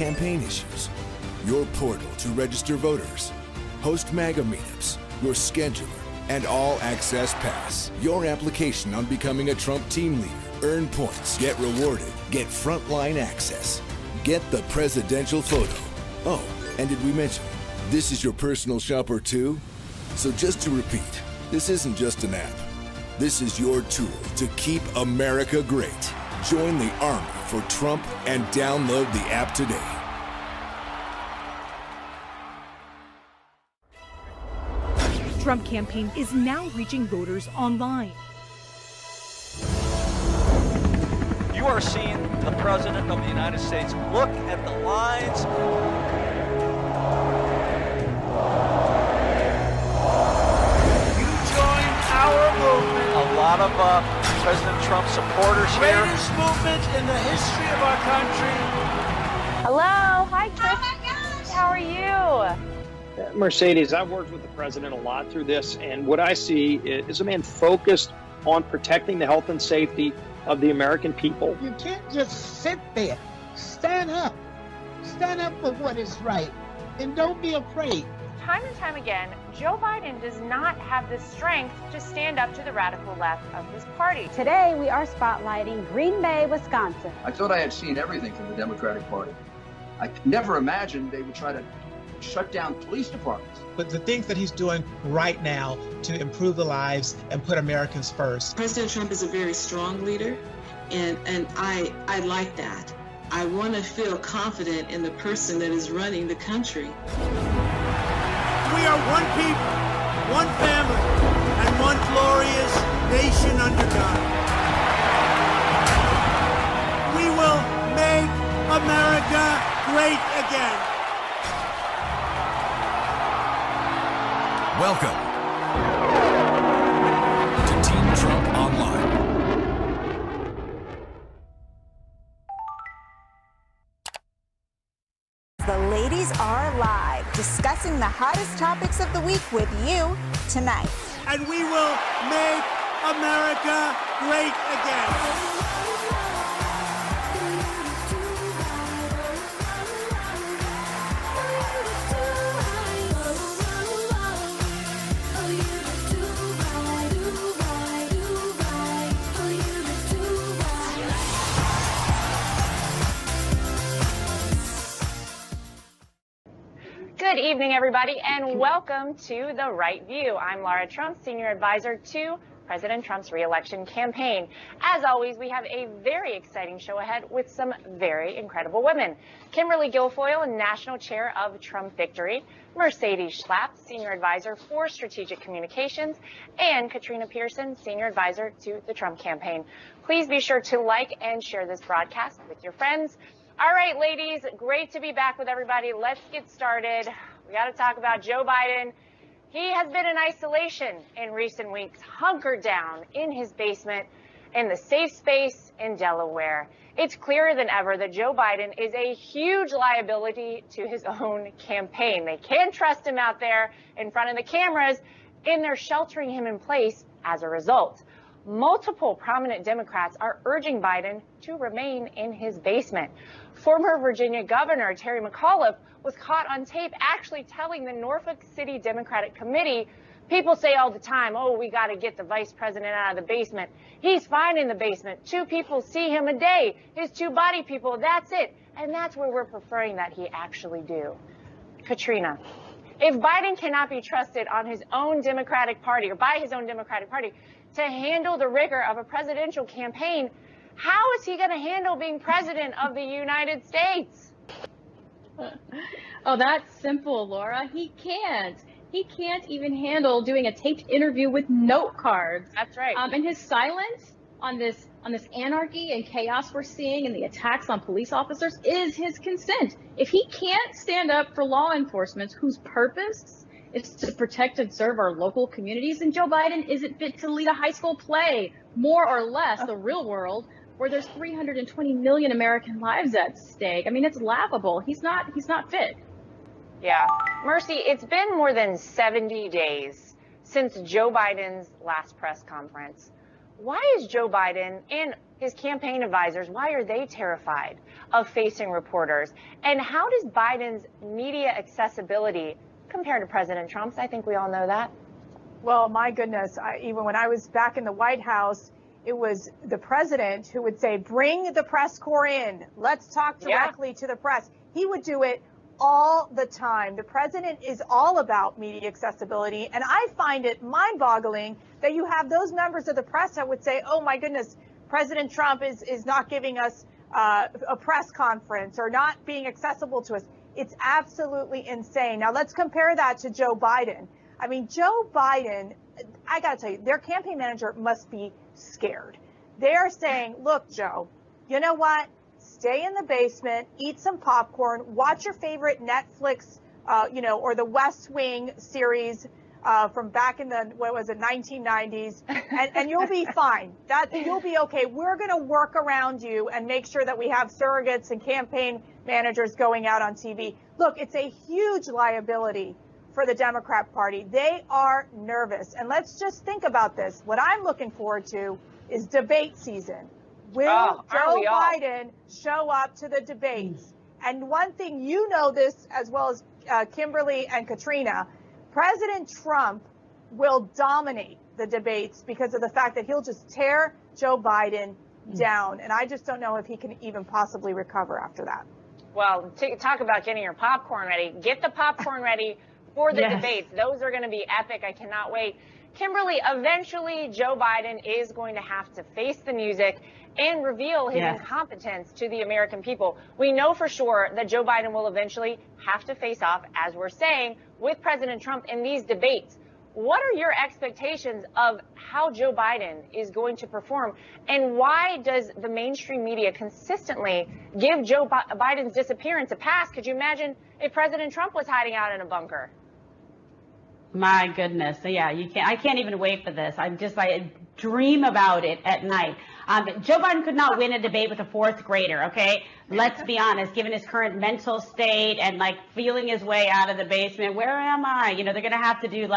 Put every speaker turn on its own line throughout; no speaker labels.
campaign issues, your portal to register voters, host MAGA meetups, your scheduler, and all-access pass. Your application on becoming a Trump team leader. Earn points, get rewarded, get frontline access, get the presidential photo. Oh, and did we mention, this is your personal shopper too? So just to repeat, this isn't just an app. This is your tool to keep America great. Join the army for Trump and download the app today.
Trump campaign is now reaching voters online.
You are seeing the President of the United States. Look at the lines.
You join our movement.
A lot of President Trump supporters here.
Greatest movement in the history of our country.
Hello. Hi, Chris. Oh my gosh. How are you?
Mercedes, I've worked with the president a lot through this, and what I see is a man focused on protecting the health and safety of the American people.
You can't just sit there. Stand up. Stand up for what is right, and don't be afraid.
Time and time again, Joe Biden does not have the strength to stand up to the radical left of his party.
Today, we are spotlighting Green Bay, Wisconsin.
I thought I had seen everything from the Democratic Party. I never imagined they would try to shut down police departments.
But the things that he's doing right now to improve the lives and put Americans first.
President Trump is a very strong leader, and I like that. I want to feel confident in the person that is running the country.
We are one people, one family, and one glorious nation under God. We will make America great again.
Welcome to Team Trump Online.
The ladies are live, discussing the hottest topics of the week with you tonight.
And we will make America great again.
Good evening, everybody, and welcome to The Right View. I'm Lara Trump, Senior Advisor to President Trump's re-election campaign. As always, we have a very exciting show ahead with some very incredible women. Kimberly Guilfoyle, National Chair of Trump Victory, Mercedes Schlapp, Senior Advisor for Strategic Communications, and Katrina Pierson, Senior Advisor to the Trump campaign. Please be sure to like and share this broadcast with your friends. All right, ladies, great to be back with everybody. Let's get started. We got to talk about Joe Biden. He has been in isolation in recent weeks, hunkered down in his basement in the safe space in Delaware. It's clearer than ever that Joe Biden is a huge liability to his own campaign. They can't trust him out there in front of the cameras, and they're sheltering him in place as a result. Multiple prominent Democrats are urging Biden to remain in his basement. Former Virginia Governor Terry McAuliffe was caught on tape actually telling the Norfolk City Democratic Committee, people say all the time, oh, we got to get the vice president out of the basement. He's fine in the basement. 2 people see him a day. His 2 body people, that's it. And that's where we're preferring that he actually do. Katrina, if Biden cannot be trusted on his own Democratic Party or by his own Democratic Party to handle the rigor of a presidential campaign, how is he going to handle being president of the United States?
Oh, that's simple, Laura. He can't. He can't even handle doing a taped interview with note cards.
That's right.
And his silence on this anarchy and chaos we're seeing and the attacks on police officers is his consent. If he can't stand up for law enforcement whose purpose is to protect and serve our local communities, then Joe Biden isn't fit to lead a high school play, more or less the real world, where there's 320 million American lives at stake. I mean, it's laughable. He's not fit.
Yeah. Mercy, it's been more than 70 days since Joe Biden's last press conference. Why is Joe Biden and his campaign advisors, why are they terrified of facing reporters? And how does Biden's media accessibility compare to President Trump's? I think we all know that.
Well, my goodness, even when I was back in the White House, it was the president who would say, bring the press corps in. Let's talk directly to the press. He would do it all the time. The president is all about media accessibility. And I find it mind-boggling that you have those members of the press that would say, oh, my goodness, President Trump is not giving us a press conference or not being accessible to us. It's absolutely insane. Now, let's compare that to Joe Biden. I mean, Joe Biden, I got to tell you, their campaign manager must be scared. They're saying, look, Joe, you know what? Stay in the basement, eat some popcorn, watch your favorite Netflix, or the West Wing series from back in the, 1990s, and you'll be fine. You'll be okay. We're going to work around you and make sure that we have surrogates and campaign managers going out on TV. Look, it's a huge liability for the Democrat Party. They are nervous. And let's just think about this. What I'm looking forward to is debate season. Will Joe Biden show up to the debates? And one thing, you know this as well as Kimberly and Katrina, President Trump will dominate the debates because of the fact that he'll just tear Joe Biden down. And I just don't know if he can even possibly recover after that.
Well, talk about getting your popcorn ready. Get the popcorn ready for the debates. Those are going to be epic. I cannot wait. Kimberly, eventually Joe Biden is going to have to face the music and reveal his incompetence to the American people. We know for sure that Joe Biden will eventually have to face off, as we're saying, with President Trump in these debates. What are your expectations of how Joe Biden is going to perform? And why does the mainstream media consistently give Joe Biden's disappearance a pass? Could you imagine if President Trump was hiding out in a bunker?
My goodness. Yeah, I can't even wait for this. I dream about it at night. Joe Biden could not win a debate with a fourth grader, okay? Let's be honest, given his current mental state and feeling his way out of the basement, where am I? They're going to have to do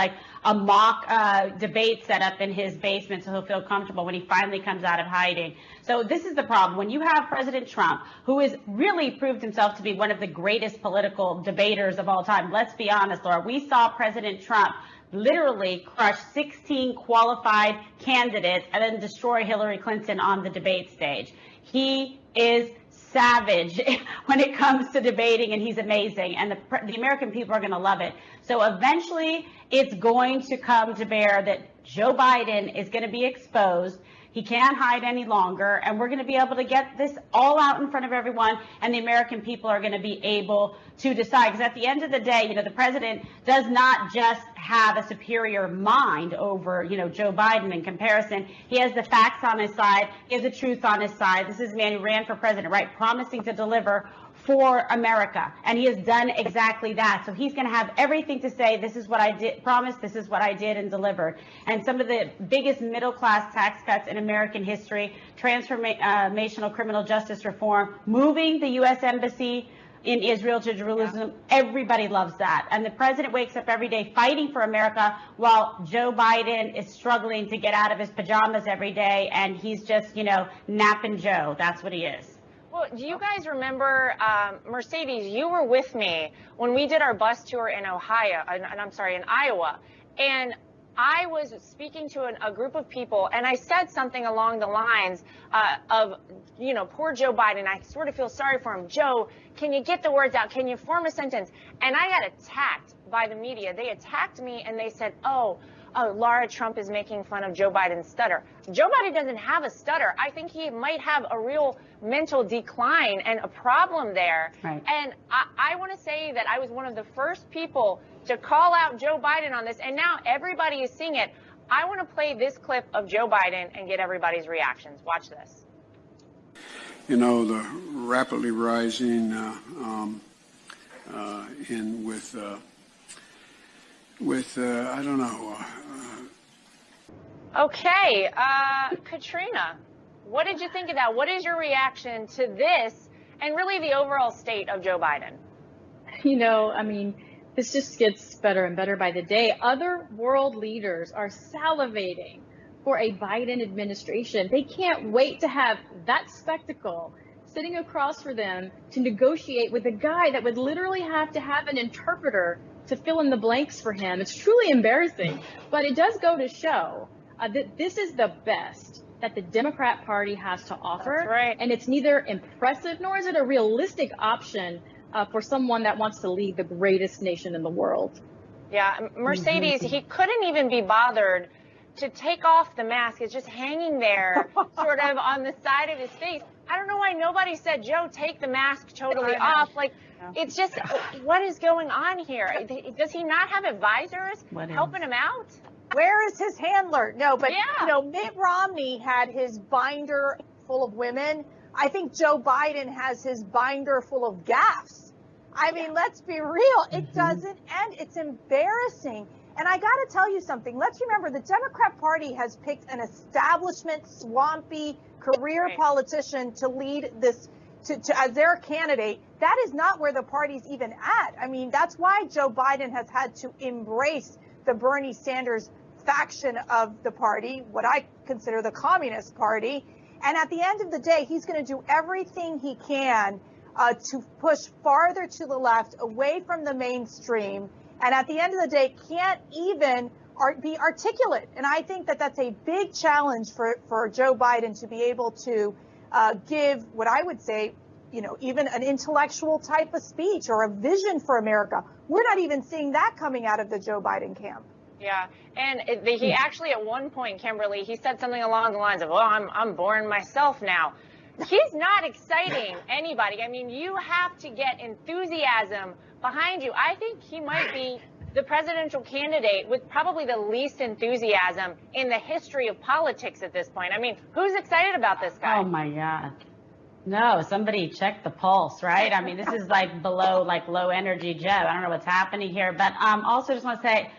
a mock debate set up in his basement so he'll feel comfortable when he finally comes out of hiding. So this is the problem. When you have President Trump, who has really proved himself to be one of the greatest political debaters of all time. Let's be honest, Laura, we saw President Trump literally crush 16 qualified candidates and then destroy Hillary Clinton on the debate stage. He is savage when it comes to debating, and he's amazing, and the American people are going to love it. So eventually it's going to come to bear that Joe Biden is going to be exposed. He can't hide any longer, and we're going to be able to get this all out in front of everyone, and the American people are going to be able to decide. Because at the end of the day, the president does not just have a superior mind over, Joe Biden in comparison. He has the facts on his side. He has the truth on his side. This is a man who ran for president, right, promising to deliver for America, and he has done exactly that. So he's going to have everything to say. This is what I did, promised. This is what I did and delivered. And some of the biggest middle-class tax cuts in American history, transformational criminal justice reform, moving the U.S. Embassy in Israel to Jerusalem. Everybody loves that. And the president wakes up every day fighting for America while Joe Biden is struggling to get out of his pajamas every day, and he's just, napping Joe. That's what he is.
Well, do you guys remember, Mercedes, you were with me when we did our bus tour in in Iowa, and I was speaking to a group of people, and I said something along the lines of, poor Joe Biden. I sort of feel sorry for him. Joe, can you get the words out? Can you form a sentence? And I got attacked by the media. They attacked me, and they said, oh, Lara Trump is making fun of Joe Biden's stutter. Joe Biden doesn't have a stutter. I think he might have a real mental decline and a problem there.
Right.
And I want to say that I was one of the first people to call out Joe Biden on this, and now everybody is seeing it. I want to play this clip of Joe Biden and get everybody's reactions. Watch this.
The rapidly rising I don't know.
Okay, Katrina, what did you think of that? What is your reaction to this and really the overall state of Joe Biden?
This just gets better and better by the day. Other world leaders are salivating for a Biden administration. They can't wait to have that spectacle sitting across for them to negotiate with a guy that would literally have to have an interpreter to fill in the blanks for him. It's truly embarrassing, but it does go to show that this is the best that the Democrat Party has to offer.
That's right.
And it's neither impressive nor is it a realistic option for someone that wants to lead the greatest nation in the world.
Yeah, Mercedes, he couldn't even be bothered to take off the mask. It's just hanging there sort of on the side of his face. I don't know why nobody said, Joe, take the mask totally off. Like, it's just, what is going on here? Does he not have advisors helping him out?
Where is his handler? No, but, you know, Mitt Romney had his binder full of women. I think Joe Biden has his binder full of gaffes. I mean, let's be real. It doesn't end. It's embarrassing. And I got to tell you something. Let's remember the Democrat Party has picked an establishment, swampy career politician to lead this as their candidate. That is not where the party's even at. I mean, that's why Joe Biden has had to embrace the Bernie Sanders faction of the party, what I consider the Communist Party. And at the end of the day, he's going to do everything he can to push farther to the left, away from the mainstream. And at the end of the day, can't even be articulate. And I think that that's a big challenge for Joe Biden to be able to give what I would say, you know, even an intellectual type of speech or a vision for America. We're not even seeing that coming out of the Joe Biden camp.
Yeah, and he actually at one point, Kimberly, he said something along the lines of, well, I'm boring myself now. He's not exciting anybody. I mean, you have to get enthusiasm behind you. I think he might be the presidential candidate with probably the least enthusiasm in the history of politics at this point. I mean, who's excited about this guy?
Oh, my God. No, somebody check the pulse, right? I mean, this is like below, like low energy jet. I don't know what's happening here. But also just want to say,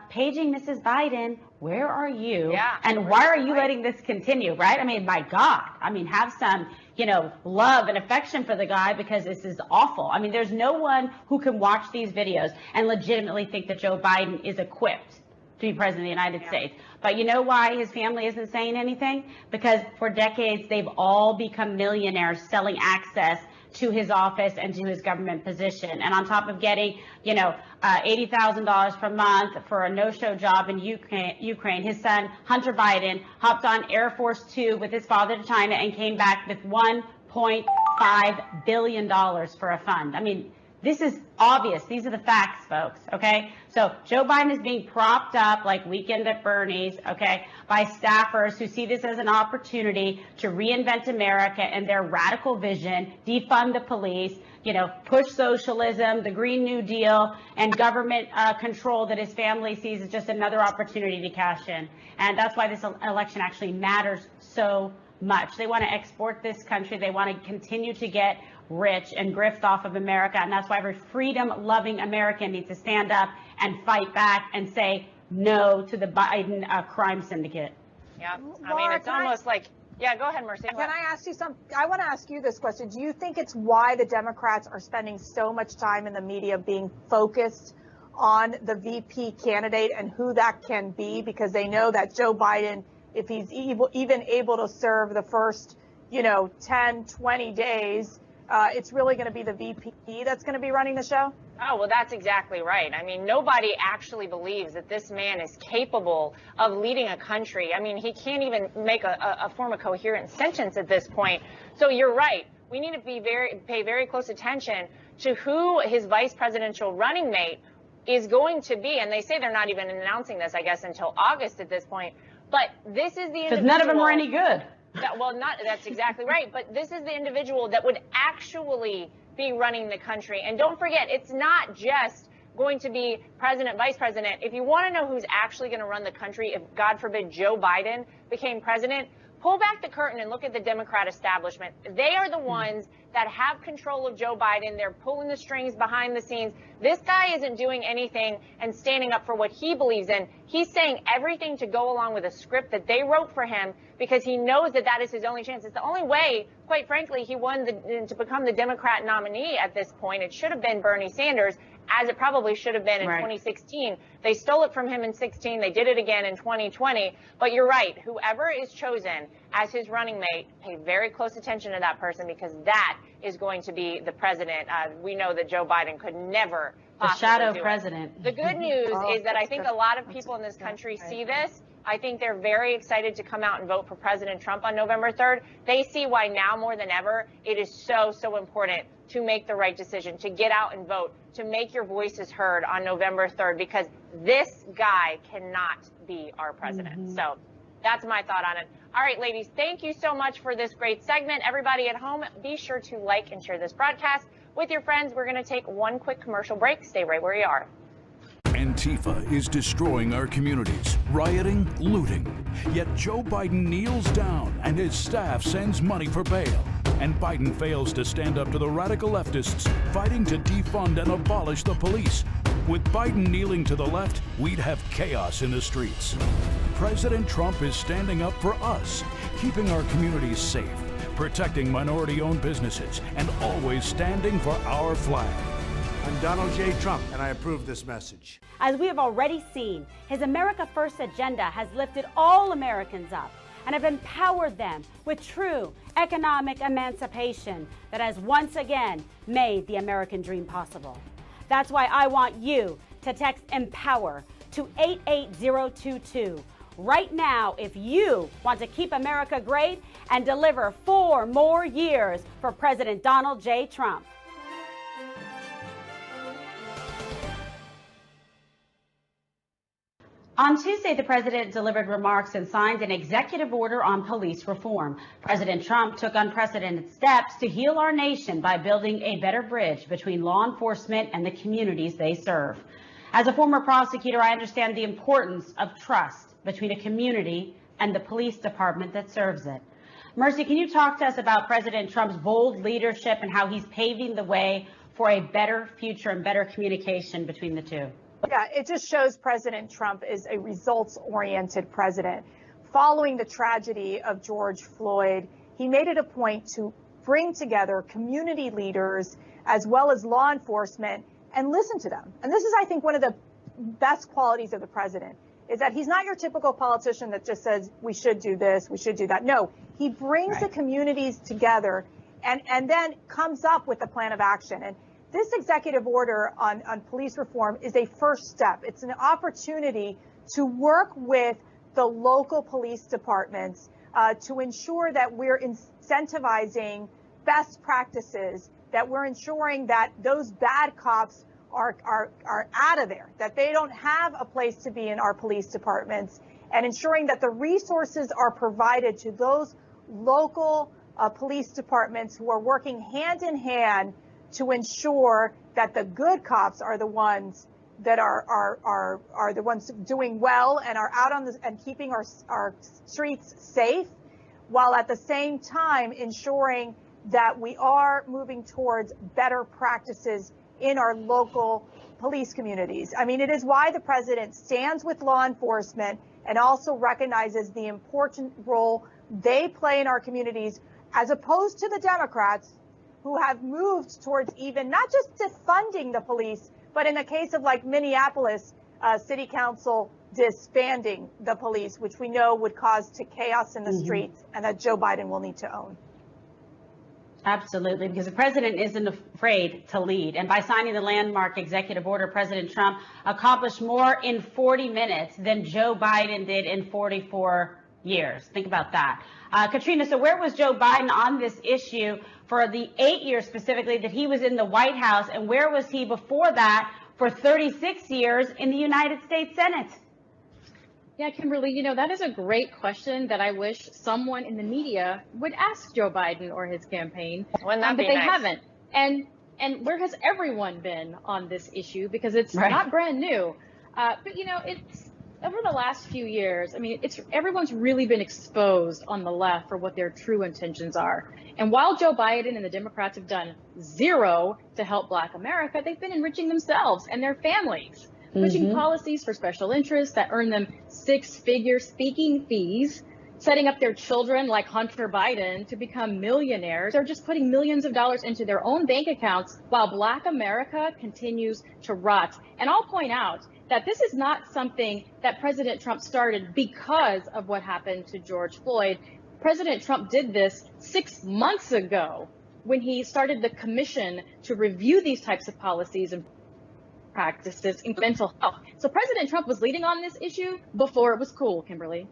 paging Mrs. Biden, where are you?
Yeah,
and why are you letting this continue, right? I mean, my God. I mean, have some, you know, love and affection for the guy because this is awful. I mean, there's no one who can watch these videos and legitimately think that Joe Biden is equipped to be president of the United States. But you know why his family isn't saying anything? Because for decades, they've all become millionaires selling access to his office and to his government position. And on top of getting, you know, $80,000 per month for a no-show job in Ukraine, his son, Hunter Biden, hopped on Air Force Two with his father to China and came back with $1.5 billion for a fund. I mean, this is obvious. These are the facts, folks, okay? So Joe Biden is being propped up like Weekend at Bernie's, okay, by staffers who see this as an opportunity to reinvent America and their radical vision, defund the police, you know, push socialism, the Green New Deal, and government control that his family sees as just another opportunity to cash in. And that's why this election actually matters so much. They want to export this country. They want to continue to get rich and grift off of America. And that's why every freedom-loving American needs to stand up and fight back and say no to the Biden crime syndicate.
Yeah, I mean, it's almost like, yeah, go ahead, Mercy.
Can I ask you something? I want to ask you this question. Do you think it's why the Democrats are spending so much time in the media being focused on the VP candidate and who that can be? Because they know that Joe Biden, if he's even able to serve the first, 10, 20 days, it's really going to be the VP that's going to be running the show?
Oh, well, that's exactly right. I mean, nobody actually believes that this man is capable of leading a country. I mean, he can't even make a form of coherent sentence at this point. So you're right. We need to pay very close attention to who his vice presidential running mate is going to be. And they say they're not even announcing this, I guess, until August at this point. But this is the individual.
Because none of them were any good.
That's exactly right. But this is the individual that would actually be running the country. And don't forget, it's not just going to be president, vice president. If you want to know who's actually going to run the country, if God forbid Joe Biden became president, pull back the curtain and look at the Democrat establishment. They are the ones that have control of Joe Biden. They're pulling the strings behind the scenes. This guy isn't doing anything and standing up for what he believes in. He's saying everything to go along with a script that they wrote for him because he knows that that is his only chance. It's the only way, quite frankly, he won to become the Democrat nominee at this point. It should have been Bernie Sanders. as it probably should have been in 2016. They stole it from him in 16. They did it again in 2020. But you're right. Whoever is chosen as his running mate, pay very close attention to that person, because that is going to be the president. We know that Joe Biden could never
the shadow president.
The good news is that I think a lot of people in this country see this. I think they're very excited to come out and vote for President Trump on November 3rd. They see why now more than ever it is so important to make the right decision, to get out and vote, to make your voices heard on November 3rd, because this guy cannot be our president. So that's my thought on it. All right, ladies, thank you so much for this great segment. Everybody at home, be sure to like and share this broadcast with your friends. We're going to take one quick commercial break. Stay right where you are.
Antifa is destroying our communities, rioting, looting. Yet Joe Biden kneels down and his staff sends money for bail. And Biden fails to stand up to the radical leftists fighting to defund and abolish the police. With Biden kneeling to the left, we'd have chaos in the streets. President Trump is standing up for us, keeping our communities safe, protecting minority-owned businesses, and always standing for our flag.
I'm Donald J. Trump, and I approve this message.
As we have already seen, his America First agenda has lifted all Americans up and have empowered them with true economic emancipation that has once again made the American dream possible. That's why I want you to text EMPOWER to 88022 right now if you want to keep America great and deliver 4 more years for President Donald J. Trump.
On Tuesday, the president delivered remarks and signed an executive order on police reform. President Trump took unprecedented steps to heal our nation by building a better bridge between law enforcement and the communities they serve. As a former prosecutor, I understand the importance of trust between a community and the police department that serves it. Mercy, can you talk to us about President Trump's bold leadership and how he's paving the way for a better future and better communication between the two?
Yeah, it just shows President Trump is a results-oriented president. Following the tragedy of George Floyd, he made it a point to bring together community leaders as well as law enforcement and listen to them. And this is, I think, one of the best qualities of the president, is that he's not your typical politician that just says, we should do this, we should do that. No, he brings the communities together and then comes up with a plan of action. And this executive order on police reform is a first step. It's an opportunity to work with the local police departments to ensure that we're incentivizing best practices, that we're ensuring that those bad cops are out of there, that they don't have a place to be in our police departments, and ensuring that the resources are provided to those local police departments who are working hand in hand to ensure that the good cops are the ones that are the ones doing well and are out on and keeping our streets safe, while at the same time ensuring that we are moving towards better practices in our local police communities. I mean, it is why the president stands with law enforcement and also recognizes the important role they play in our communities, as opposed to the Democrats, who have moved towards even not just defunding the police, but in the case of like Minneapolis, city council disbanding the police, which we know would cause to chaos in the streets and that Joe Biden will need to own.
Absolutely, because the president isn't afraid to lead. And by signing the landmark executive order, President Trump accomplished more in 40 minutes than Joe Biden did in 44 years. Think about that. Katrina, so where was Joe Biden on this issue for the 8 years specifically that he was in the White House, and where was he before that for 36 years in the United States Senate?
Yeah, Kimberly, you know, that is a great question that I wish someone in the media would ask Joe Biden or his campaign, but they haven't. And where has everyone been on this issue? Because it's not brand new. But, you know, it's over the last few years, I mean, everyone's really been exposed on the left for what their true intentions are. And while Joe Biden and the Democrats have done zero to help Black America, they've been enriching themselves and their families, pushing policies for special interests that earn them 6-figure speaking fees setting up their children like Hunter Biden to become millionaires. They're just putting millions of dollars into their own bank accounts while Black America continues to rot. And I'll point out that this is not something that President Trump started because of what happened to George Floyd. President Trump did this 6 months ago when he started the commission to review these types of policies and practices in mental health. So President Trump was leading on this issue before it was cool, Kimberly.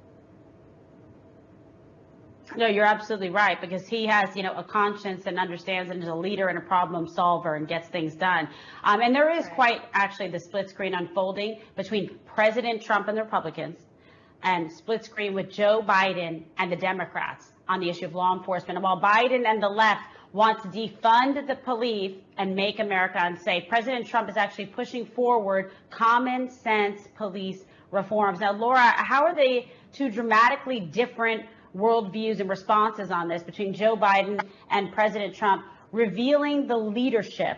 No, you're absolutely right, because he has, a conscience and understands and is a leader and a problem solver and gets things done. And there is quite actually the split screen unfolding between President Trump and the Republicans and split screen with Joe Biden and the Democrats on the issue of law enforcement. And while Biden and the left want to defund the police and make America unsafe, President Trump is actually pushing forward common sense police reforms. Now, Laura, how are they two dramatically different worldviews and responses on this between Joe Biden and President Trump, revealing the leadership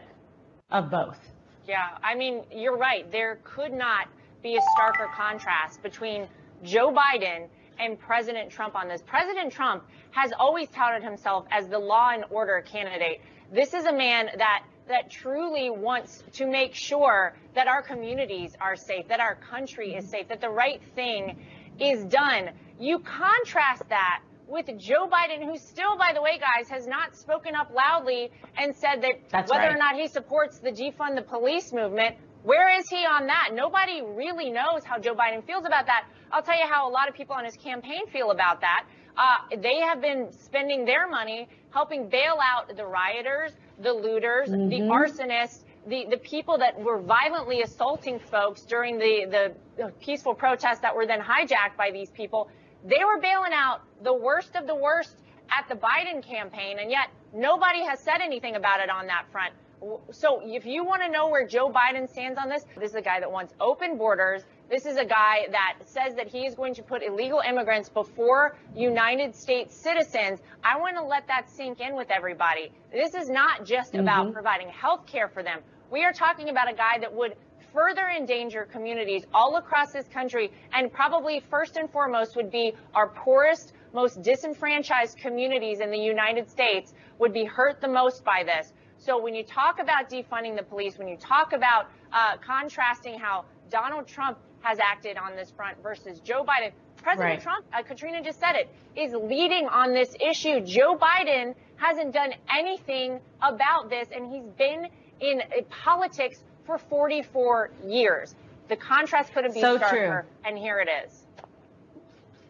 of both?
Yeah, I mean, you're right. There could not be a starker contrast between Joe Biden and President Trump on this. President Trump has always touted himself as the law and order candidate. This is a man that truly wants to make sure that our communities are safe, that our country is safe, that the right thing is done. You contrast that with Joe Biden, who still, by the way, guys, has not spoken up loudly and said that whether or not he supports the defund the police movement. Where is he on that? Nobody really knows how Joe Biden feels about that. I'll tell you how a lot of people on his campaign feel about that. They have been spending their money helping bail out the rioters, the looters, the arsonists, the people that were violently assaulting folks during the peaceful protests that were then hijacked by these people. They were bailing out the worst of the worst at the Biden campaign, and yet nobody has said anything about it on that front. So if you want to know where Joe Biden stands on this is a guy that wants open borders. This is a guy that says that he is going to put illegal immigrants before United States citizens. I want to let that sink in with everybody. This is not just about providing health care for them. We are talking about a guy that would further endanger communities all across this country, and probably first and foremost would be our poorest, most disenfranchised communities in the United States would be hurt the most by this. So when you talk about defunding the police, when you talk about contrasting how Donald Trump has acted on this front versus Joe Biden, President Trump, Katrina just said it, is leading on this issue. Joe Biden hasn't done anything about this, and he's been in politics for 44 years. The contrast couldn't be starker, and here it is.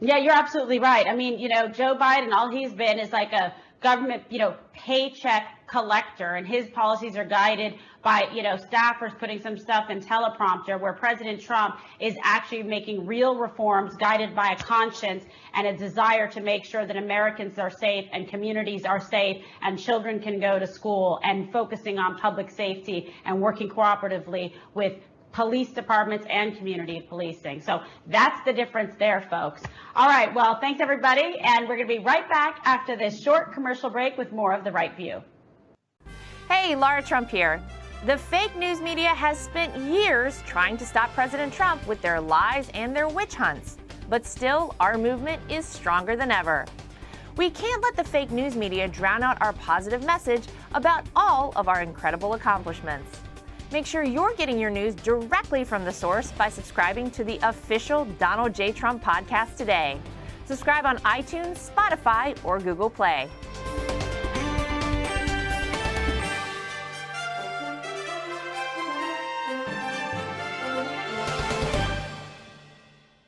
Yeah, you're absolutely right. I mean, Joe Biden, all he's been is like a government, paycheck collector, and his policies are guided by, staffers putting some stuff in teleprompter, where President Trump is actually making real reforms guided by a conscience and a desire to make sure that Americans are safe and communities are safe and children can go to school, and focusing on public safety and working cooperatively with police departments and community policing. So that's the difference there, folks. All right, well, thanks everybody, and we're going to be right back after this short commercial break with more of The Right View.
Hey, Lara Trump here. The fake news media has spent years trying to stop President Trump with their lies and their witch hunts. But still, our movement is stronger than ever. We can't let the fake news media drown out our positive message about all of our incredible accomplishments. Make sure you're getting your news directly from the source by subscribing to the official Donald J. Trump podcast today. Subscribe on iTunes, Spotify, or Google Play.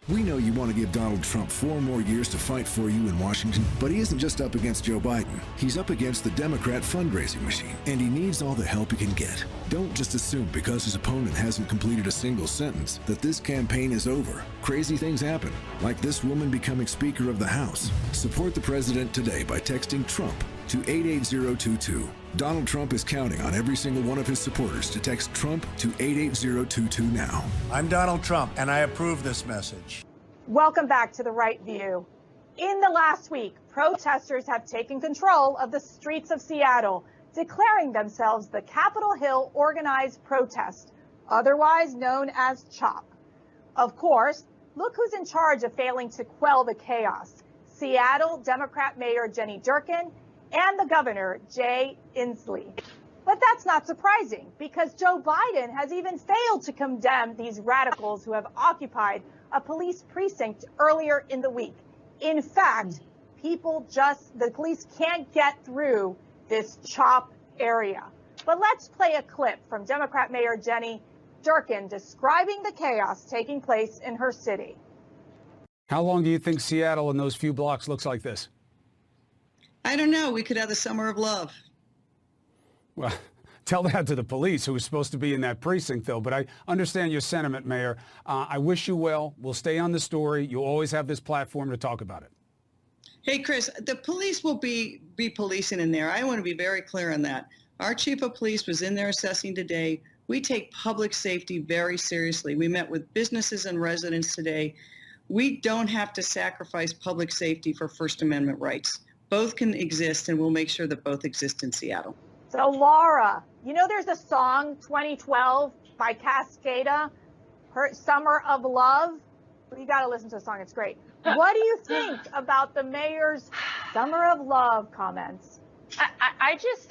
We know you want to give Donald Trump 4 more years to fight for you in Washington, but he isn't just up against Joe Biden. He's up against the Democrat fundraising machine, and he needs all the help he can get. Don't just assume because his opponent hasn't completed a single sentence that this campaign is over. Crazy things happen, like this woman becoming Speaker of the House. Support the president today by texting Trump to 88022. Donald Trump is counting on every single one of his supporters to text Trump to 88022 now.
I'm Donald Trump, and I approve this message.
Welcome back to The Right View. In the last week, protesters have taken control of the streets of Seattle, declaring themselves the Capitol Hill Organized Protest, otherwise known as CHOP. Of course, look who's in charge of failing to quell the chaos. Seattle Democrat Mayor Jenny Durkan and the governor, Jay Inslee. But that's not surprising because Joe Biden has even failed to condemn these radicals who have occupied a police precinct earlier in the week. In fact, the police can't get through this CHOP area. But let's play a clip from Democrat Mayor Jenny Durkan describing the chaos taking place in her city.
How long do you think Seattle in those few blocks looks like this?
I don't know. We could have the summer of love.
Well, tell that to the police who was supposed to be in that precinct, though. But I understand your sentiment, Mayor. I wish you well. We'll stay on the story. You always have this platform to talk about it.
Hey, Chris, the police will be policing in there. I want to be very clear on that. Our chief of police was in there assessing today. We take public safety very seriously. We met with businesses and residents today. We don't have to sacrifice public safety for First Amendment rights. Both can exist, and we'll make sure that both exist in Seattle.
So, Lara, you know there's a song, 2012, by Cascada, Summer of Love? You got to listen to the song. It's great. What do you think about the mayor's Summer of Love comments?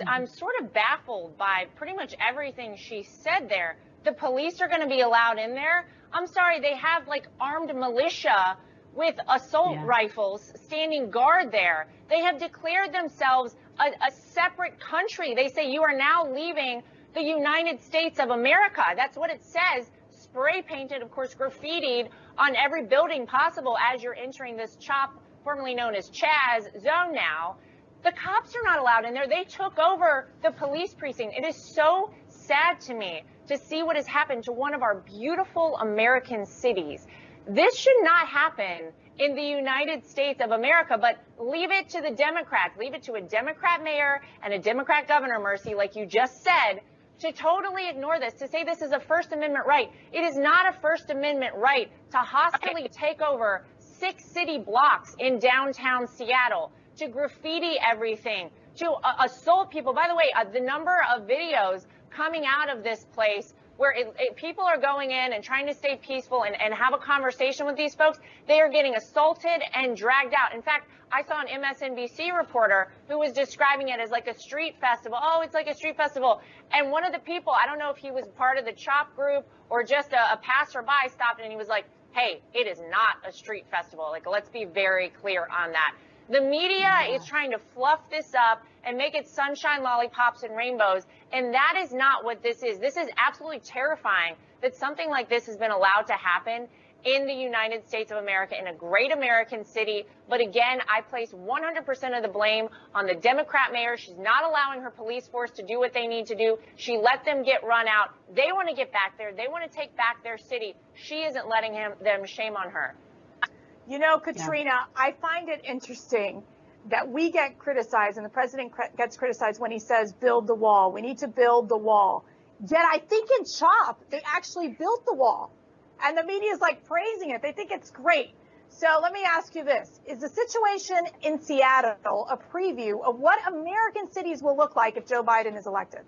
I'm sort of baffled by pretty much everything she said there. The police are going to be allowed in there. I'm sorry, they have like armed militia with assault rifles standing guard there. They have declared themselves a separate country. They say you are now leaving the United States of America. That's what it says. Spray painted, of course, graffitied on every building possible as you're entering this CHOP, formerly known as Chaz zone now. The cops are not allowed in there. They took over the police precinct. It is so sad to me to see what has happened to one of our beautiful American cities. This should not happen in the United States of America, but leave it to the Democrats, leave it to a Democrat mayor and a Democrat governor, Mercy, like you just said, to totally ignore this, to say this is a First Amendment right. It is not a First Amendment right to hostilely take over 6 city blocks in downtown Seattle, to graffiti everything, to assault people. By the way, the number of videos coming out of this place where people are going in and trying to stay peaceful and have a conversation with these folks, they are getting assaulted and dragged out. In fact, I saw an MSNBC reporter who was describing it as like a street festival. Oh, it's like a street festival. And one of the people, I don't know if he was part of the CHOP group or just a passerby, stopped and he was like, hey, it is not a street festival. Like, let's be very clear on that. The media is trying to fluff this up and make it sunshine, lollipops, and rainbows, and that is not what this is. This is absolutely terrifying that something like this has been allowed to happen in the United States of America, in a great American city. But again, I place 100% of the blame on the Democrat mayor. She's not allowing her police force to do what they need to do. She let them get run out. They want to get back there. They want to take back their city. She isn't letting them. Shame on her.
You know, Katrina, I find it interesting that we get criticized and the president gets criticized when he says, build the wall. We need to build the wall. Yet I think in CHOP, they actually built the wall. And the media is like praising it. They think it's great. So let me ask you this. Is the situation in Seattle a preview of what American cities will look like if Joe Biden is elected?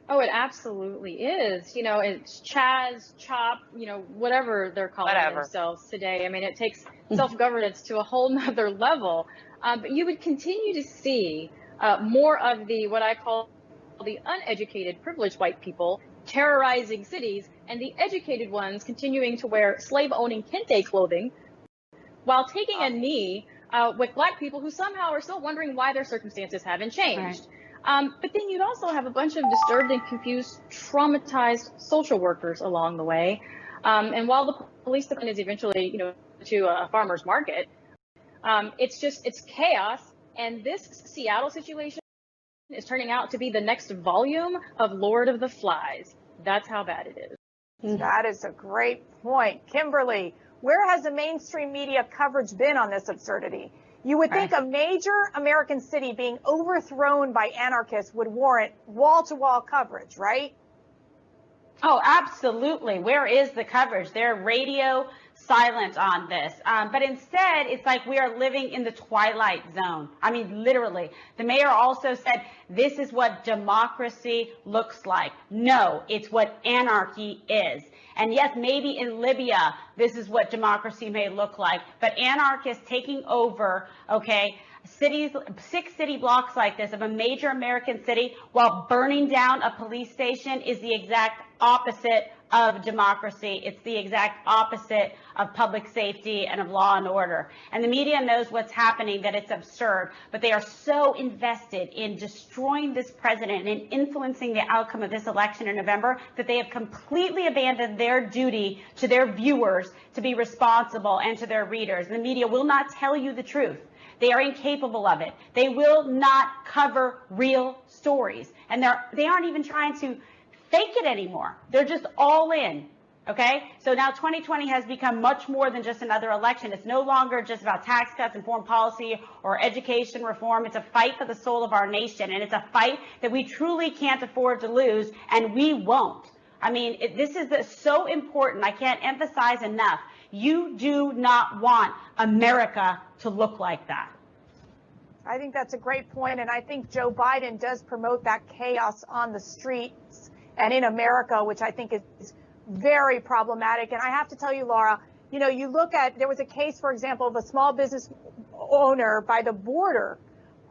Oh, it absolutely is. You know, it's Chaz, CHOP, you know, whatever they're calling themselves today. I mean, it takes self-governance to a whole nother level. But you would continue to see more of the, what I call the uneducated, privileged white people terrorizing cities, and the educated ones continuing to wear slave-owning kente clothing while taking a knee with black people who somehow are still wondering why their circumstances haven't changed. Right. But then you'd also have a bunch of disturbed and confused, traumatized social workers along the way. And while the police department is eventually, you know, to a farmer's market, it's chaos. And this Seattle situation is turning out to be the next volume of Lord of the Flies. That's how bad it is.
That is a great point. Kimberly, where has the mainstream media coverage been on this absurdity? You would think a major American city being overthrown by anarchists would warrant wall-to-wall coverage, right?
Oh, absolutely. Where is the coverage? They're radio silent on this. But instead, it's like we are living in the twilight zone. I mean, literally. The mayor also said, this is what democracy looks like. No, it's what anarchy is. And yes, maybe in Libya, this is what democracy may look like. But anarchists taking over, okay, cities, 6 city blocks like this of a major American city while burning down a police station is the exact opposite of democracy. It's the exact opposite of public safety and of law and order. And the media knows what's happening, that it's absurd, but they are so invested in destroying this president and influencing the outcome of this election in November that they have completely abandoned their duty to their viewers to be responsible and to their readers. The media will not tell you the truth. They are incapable of it. They will not cover real stories. And they aren't even trying to fake it anymore. They're just all in. Okay? So now 2020 has become much more than just another election. It's no longer just about tax cuts and foreign policy or education reform. It's a fight for the soul of our nation. And it's a fight that we truly can't afford to lose, and we won't. I mean, this is so important. I can't emphasize enough. You do not want America to look like that.
I think that's a great point, and I think Joe Biden does promote that chaos on the streets and in America, which I think is very problematic. And I have to tell you, Laura, you know, you look at, there was a case, for example, of a small business owner by the border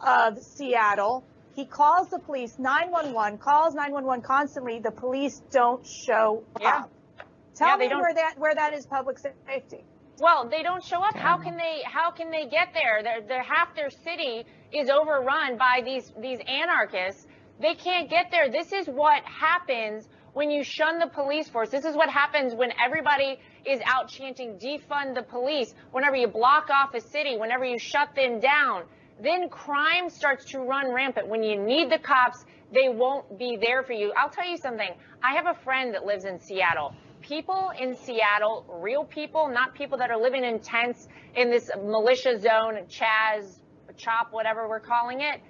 of Seattle. He calls the police, 911, calls 911 constantly. The police don't show up. Tell me where that is public safety.
Well, they don't show up. How can they get there? They're half their city is overrun by these anarchists. They can't get there. This is what happens when you shun the police force. This is what happens when everybody is out chanting defund the police. Whenever you block off a city, whenever you shut them down, then crime starts to run rampant. When you need the cops, they won't be there for you. I'll tell you something. I have a friend that lives in Seattle. People in Seattle, real people, not people that are living in tents in this militia zone, CHOP, whatever we're calling it.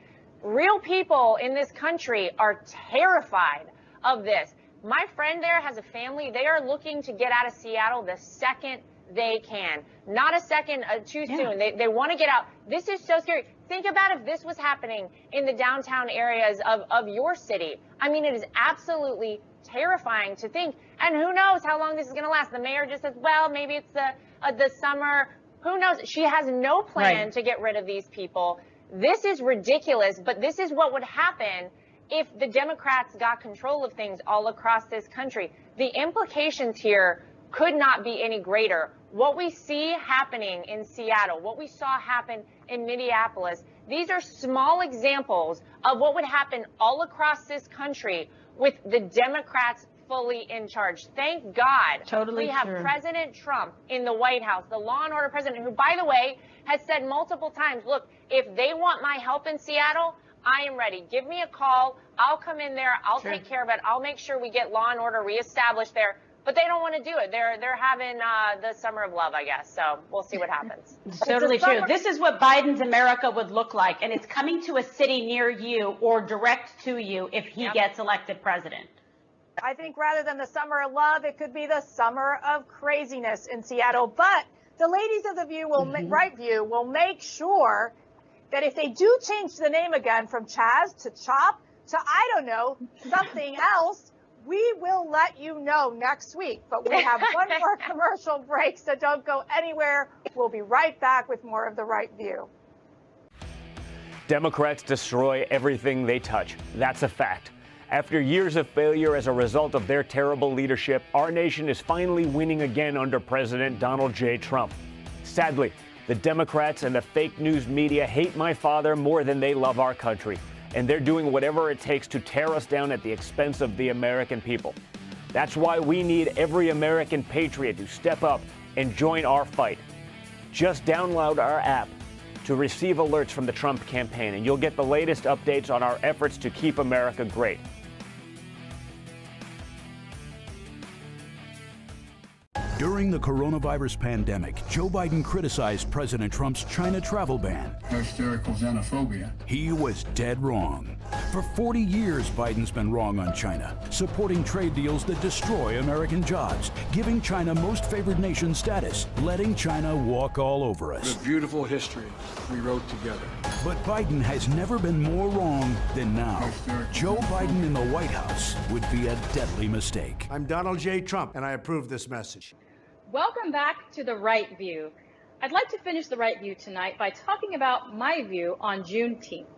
Real people in this country are terrified of this. My friend there has a family. They are looking to get out of Seattle the second they can. Not a second too soon. They want to get out. This is so scary. Think about if this was happening in the downtown areas of your city. I mean, it is absolutely terrifying to think. And who knows how long this is going to last. The mayor just says, well, maybe it's the summer. Who knows? She has no plan to get rid of these people. This is ridiculous, but this is what would happen if the Democrats got control of things all across this country. The implications here could not be any greater. What we see happening in Seattle, what we saw happen in Minneapolis, these are small examples of what would happen all across this country with the Democrats fully in charge. Thank God we have President Trump in the White House, the law and order president, who, by the way, has said multiple times, look, if they want my help in Seattle, I am ready. Give me a call. I'll come in there. I'll take care of it. I'll make sure we get law and order reestablished there. But they don't want to do it. They're having the summer of love, I guess. So we'll see what happens.
It's totally true. This is what Biden's America would look like, and it's coming to a city near you or direct to you if he gets elected president.
I think rather than the summer of love, it could be the summer of craziness in Seattle. But the ladies of the View Right View will make sure that if they do change the name again from Chaz to Chop to, I don't know, something else, we will let you know next week. But we have one more commercial break, so don't go anywhere. We'll be right back with more of The Right View.
Democrats destroy everything they touch. That's a fact. After years of failure as a result of their terrible leadership, our nation is finally winning again under President Donald J. Trump. Sadly, the Democrats and the fake news media hate my father more than they love our country, and they're doing whatever it takes to tear us down at the expense of the American people. That's why we need every American patriot to step up and join our fight. Just download our app to receive alerts from the Trump campaign, and you'll get the latest updates on our efforts to keep America great.
During the coronavirus pandemic, Joe Biden criticized President Trump's China travel ban.
Hysterical xenophobia.
He was dead wrong. For 40 years, Biden's been wrong on China, supporting trade deals that destroy American jobs, giving China most favored nation status, letting China walk all over us.
The beautiful history we wrote together.
But Biden has never been more wrong than now. Joe Biden in the White House would be a deadly mistake.
I'm Donald J. Trump, and I approve this message.
Welcome back to The Right View. I'd like to finish The Right View tonight by talking about my view on Juneteenth.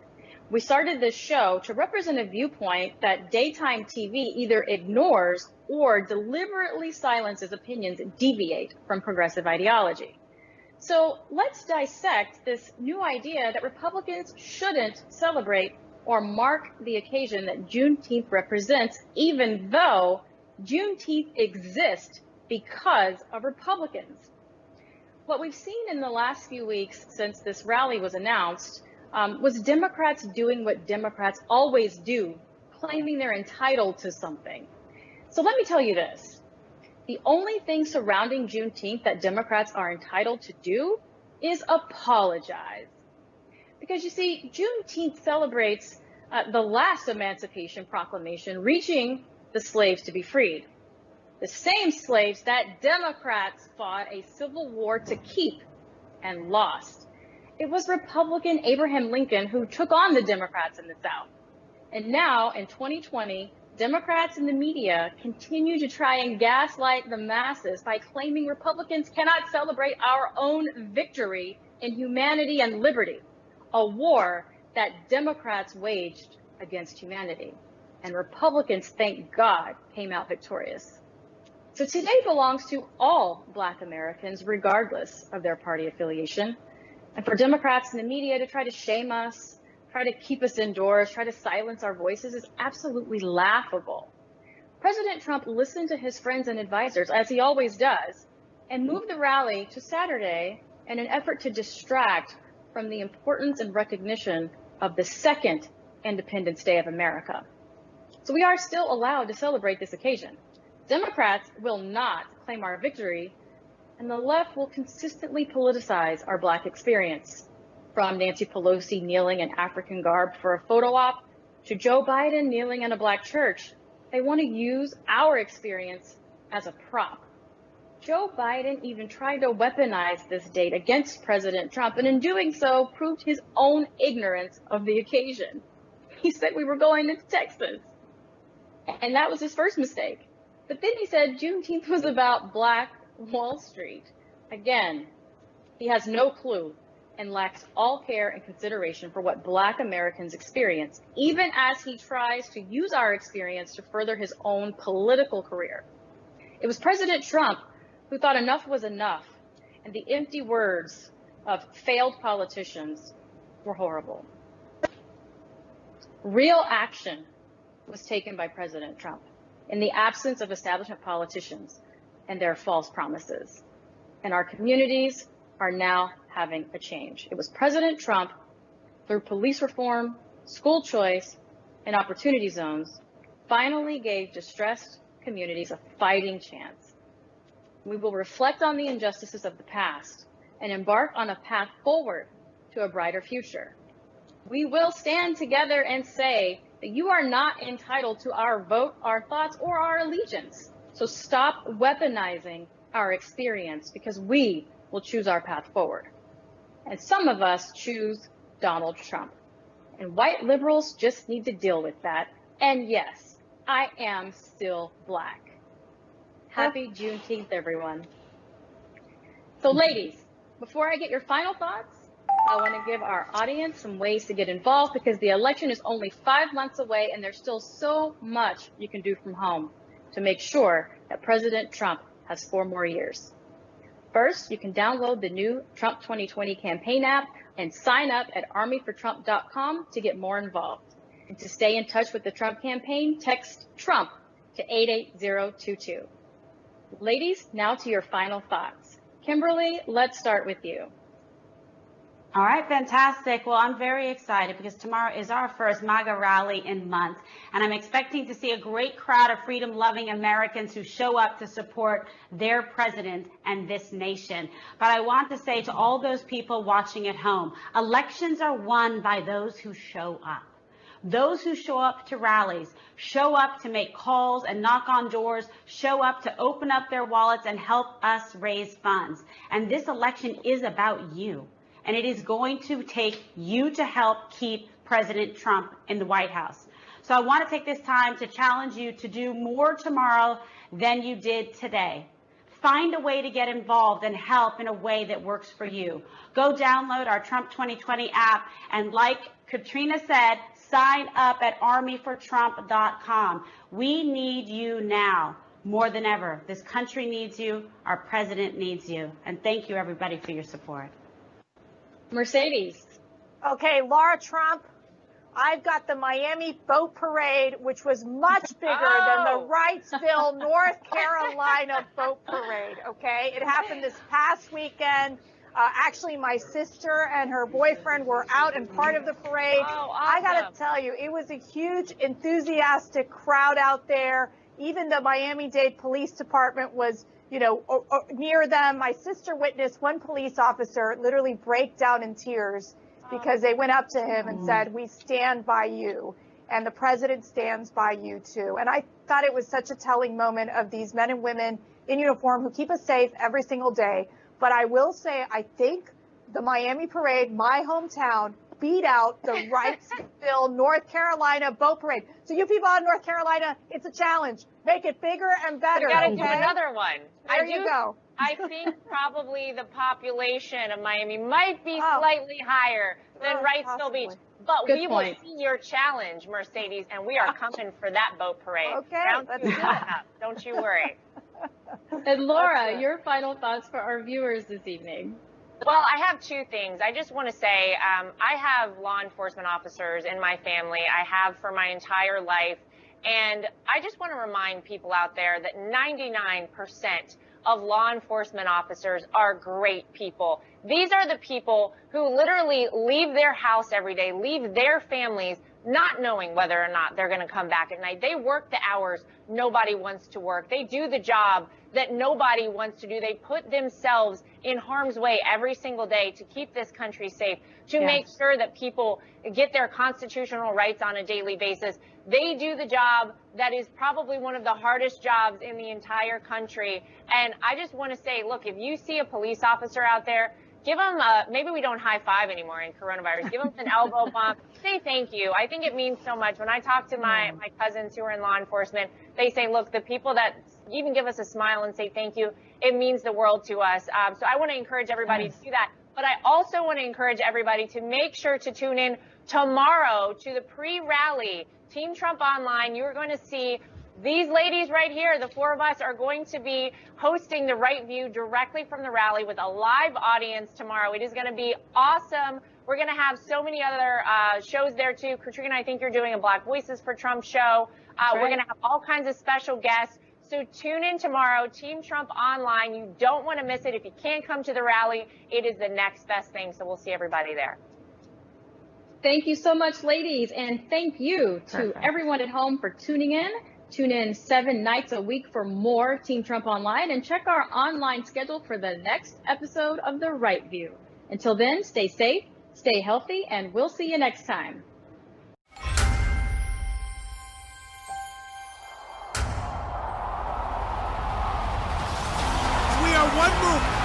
We started this show to represent a viewpoint that daytime TV either ignores or deliberately silences opinions that deviate from progressive ideology. So let's dissect this new idea that Republicans shouldn't celebrate or mark the occasion that Juneteenth represents, even though Juneteenth exists because of Republicans. What we've seen in the last few weeks since this rally was announced was Democrats doing what Democrats always do, claiming they're entitled to something. So let me tell you this. The only thing surrounding Juneteenth that Democrats are entitled to do is apologize. Because you see, Juneteenth celebrates the last Emancipation Proclamation reaching the slaves to be freed. The same slaves that Democrats fought a civil war to keep and lost. It was Republican Abraham Lincoln who took on the Democrats in the South. And now, in 2020, Democrats and the media continue to try and gaslight the masses by claiming Republicans cannot celebrate our own victory in humanity and liberty, a war that Democrats waged against humanity. And Republicans, thank God, came out victorious. So today belongs to all Black Americans, regardless of their party affiliation. And for Democrats and the media to try to shame us, try to keep us indoors, try to silence our voices is absolutely laughable. President Trump listened to his friends and advisors, as he always does, and moved the rally to Saturday in an effort to distract from the importance and recognition of the second Independence Day of America. So we are still allowed to celebrate this occasion. Democrats will not claim our victory, and the left will consistently politicize our Black experience. From Nancy Pelosi kneeling in African garb for a photo op to Joe Biden kneeling in a Black church, they want to use our experience as a prop. Joe Biden even tried to weaponize this date against President Trump, and in doing so, proved his own ignorance of the occasion. He said we were going to Texas, and that was his first mistake. But then he said Juneteenth was about Black Wall Street. Again, he has no clue and lacks all care and consideration for what Black Americans experience, even as he tries to use our experience to further his own political career. It was President Trump who thought enough was enough, and the empty words of failed politicians were horrible. Real action was taken by President Trump in the absence of establishment politicians and their false promises. And our communities are now having a change. It was President Trump, through police reform, school choice, and opportunity zones, finally gave distressed communities a fighting chance. We will reflect on the injustices of the past and embark on a path forward to a brighter future. We will stand together and say that you are not entitled to our vote, our thoughts, or our allegiance. So stop weaponizing our experience, because we will choose our path forward. And some of us choose Donald Trump. And white liberals just need to deal with that. And yes, I am still Black. Happy Juneteenth, everyone. So ladies, before I get your final thoughts, I want to give our audience some ways to get involved, because the election is only 5 months away and there's still so much you can do from home to make sure that President Trump has 4 more years. First, you can download the new Trump 2020 campaign app and sign up at armyfortrump.com to get more involved. And to stay in touch with the Trump campaign, text Trump to 88022. Ladies, now to your final thoughts. Kimberly, let's start with you.
All right, fantastic. Well, I'm very excited because tomorrow is our first MAGA rally in months, and I'm expecting to see a great crowd of freedom-loving Americans who show up to support their president and this nation. But I want to say to all those people watching at home, elections are won by those who show up. Those who show up to rallies, show up to make calls and knock on doors, show up to open up their wallets and help us raise funds. And this election is about you. And it is going to take you to help keep President Trump in the White House. So I want to take this time to challenge you to do more tomorrow than you did today. Find a way to get involved and help in a way that works for you. Go download our Trump 2020 app and, like Katrina said, sign up at armyfortrump.com. We need you now more than ever. This country needs you. Our president needs you. And thank you, everybody, for your support.
Mercedes.
Okay, Lara Trump, I've got the Miami Boat Parade, which was much bigger than the Wrightsville, North Carolina Boat Parade, okay? It happened this past weekend. Actually, my sister and her boyfriend were out and part of the parade.
Oh, awesome.
I got to tell you, it was a huge, enthusiastic crowd out there. Even the Miami-Dade Police Department was, you know, near them. My sister witnessed one police officer literally break down in tears because they went up to him and said, "We stand by you, and the president stands by you too." And I thought it was such a telling moment of these men and women in uniform who keep us safe every single day. But I will say, I think the Miami Parade, my hometown, beat out the Wrightsville, North Carolina Boat Parade. So you people out in North Carolina, it's a challenge. Make it bigger and better.
We got to
okay?
do another one.
There you go.
I think probably the population of Miami might be slightly higher than Wrightsville Beach. But
Good
we
point.
will see your challenge, Mercedes, and we are coming for that boat parade.
Okay,
Round two is up. Don't you worry.
And Laura, your final thoughts for our viewers this evening.
Well, I have two things. I just want to say I have law enforcement officers in my family. I have for my entire life. And I just want to remind people out there that 99% of law enforcement officers are great people. These are the people who literally leave their house every day, leave their families, not knowing whether or not they're going to come back at night. They work the hours nobody wants to work. They do the job that nobody wants to do. They put themselves in harm's way every single day to keep this country safe, to make sure that people get their constitutional rights on a daily basis. They do the job that is probably one of the hardest jobs in the entire country. And I just want to say, look, if you see a police officer out there, give them maybe we don't high five anymore in coronavirus. Give them an elbow bump. Say thank you. I think it means so much. When I talk to my cousins who are in law enforcement, they say, look, the people that even give us a smile and say thank you, it means the world to us. So I want to encourage everybody to do that. But I also want to encourage everybody to make sure to tune in tomorrow to the pre-rally Team Trump Online. You're going to see these ladies right here, the four of us, are going to be hosting the Right View directly from the rally with a live audience tomorrow. It is going to be awesome. We're going to have so many other shows there too. Katrina, I think you're doing a Black Voices for Trump show. We're going to have all kinds of special guests. So tune in tomorrow, Team Trump Online. You don't want to miss it. If you can't come to the rally, it is the next best thing. So we'll see everybody there.
Thank you so much, ladies. And thank you to everyone at home for tuning in. Tune in 7 nights a week for more Team Trump Online and check our online schedule for the next episode of The Right View. Until then, stay safe, stay healthy, and we'll see you next time.
We are one movement,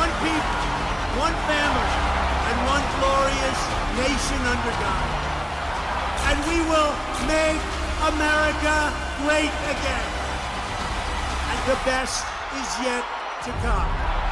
one people, one family, and one glorious nation under God. And we will make America great again. And the best is yet to come.